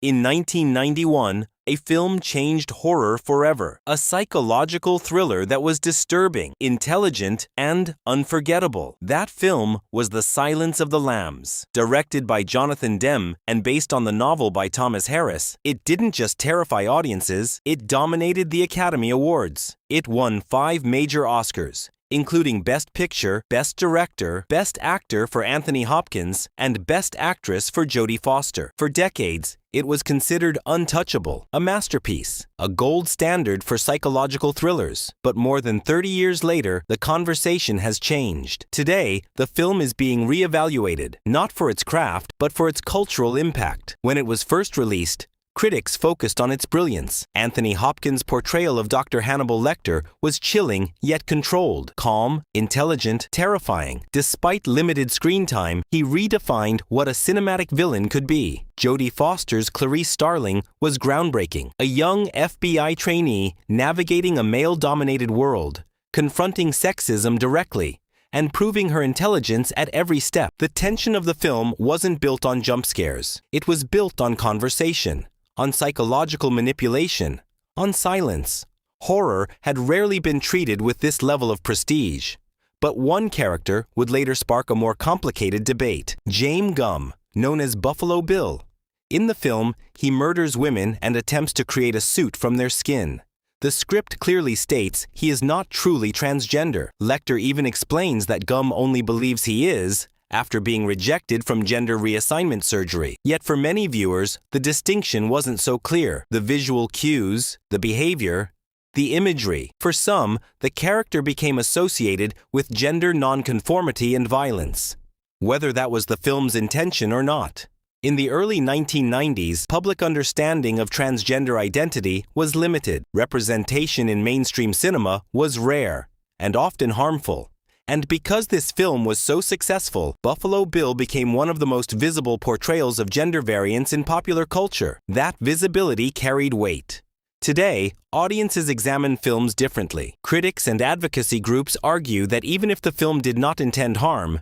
In 1991, a film changed horror forever. A psychological thriller that was disturbing, intelligent, and unforgettable. That film was The Silence of the Lambs. Directed by Jonathan Demme and based on the novel by Thomas Harris, it didn't just terrify audiences, it dominated the Academy Awards. It won 5 major Oscars, including Best Picture, Best Director, Best Actor for Anthony Hopkins, and Best Actress for Jodie Foster. For decades, it was considered untouchable, a masterpiece, a gold standard for psychological thrillers. But more than 30 years later, the conversation has changed. Today, the film is being reevaluated, not for its craft, but for its cultural impact. When it was first released, critics focused on its brilliance. Anthony Hopkins' portrayal of Dr. Hannibal Lecter was chilling yet controlled, calm, intelligent, terrifying. Despite limited screen time, he redefined what a cinematic villain could be. Jodie Foster's Clarice Starling was groundbreaking, a young FBI trainee navigating a male-dominated world, confronting sexism directly, and proving her intelligence at every step. The tension of the film wasn't built on jump scares. It was built on conversation, on psychological manipulation, on silence. Horror had rarely been treated with this level of prestige. But one character would later spark a more complicated debate. James Gumb, known as Buffalo Bill. In the film, he murders women and attempts to create a suit from their skin. The script clearly states he is not truly transgender. Lecter even explains that Gumb only believes he is, after being rejected from gender reassignment surgery. Yet for many viewers, the distinction wasn't so clear. The visual cues, the behavior, the imagery. For some, the character became associated with gender nonconformity and violence, whether that was the film's intention or not. In the early 1990s, public understanding of transgender identity was limited. Representation in mainstream cinema was rare and often harmful. And because this film was so successful, Buffalo Bill became one of the most visible portrayals of gender variance in popular culture. That visibility carried weight. Today, audiences examine films differently. Critics and advocacy groups argue that even if the film did not intend harm,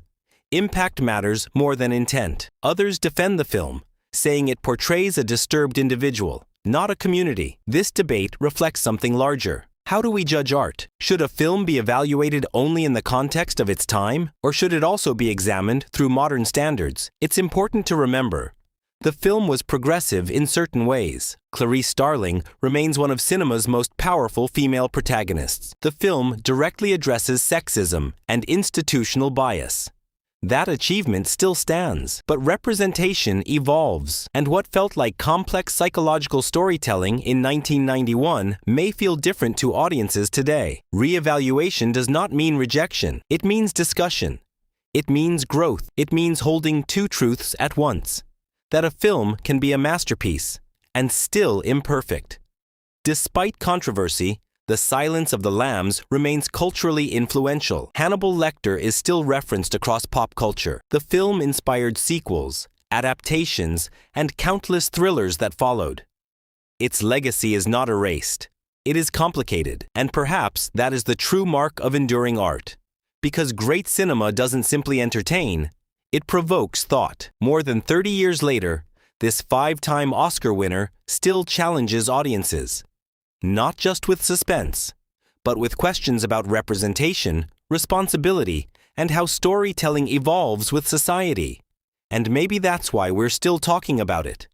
impact matters more than intent. Others defend the film, saying it portrays a disturbed individual, not a community. This debate reflects something larger. How do we judge art? Should a film be evaluated only in the context of its time, or should it also be examined through modern standards? It's important to remember, the film was progressive in certain ways. Clarice Starling remains one of cinema's most powerful female protagonists. The film directly addresses sexism and institutional bias. That achievement still stands, but representation evolves, and what felt like complex psychological storytelling in 1991 may feel different to audiences today. Re-evaluation does not mean rejection. It means discussion. It means growth. It means holding two truths at once: that a film can be a masterpiece and still imperfect. Despite controversy, The Silence of the Lambs remains culturally influential. Hannibal Lecter is still referenced across pop culture. The film inspired sequels, adaptations, and countless thrillers that followed. Its legacy is not erased. It is complicated, and perhaps that is the true mark of enduring art. Because great cinema doesn't simply entertain, it provokes thought. More than 30 years later, this 5-time Oscar winner still challenges audiences. Not just with suspense, but with questions about representation, responsibility, and how storytelling evolves with society. And maybe that's why we're still talking about it.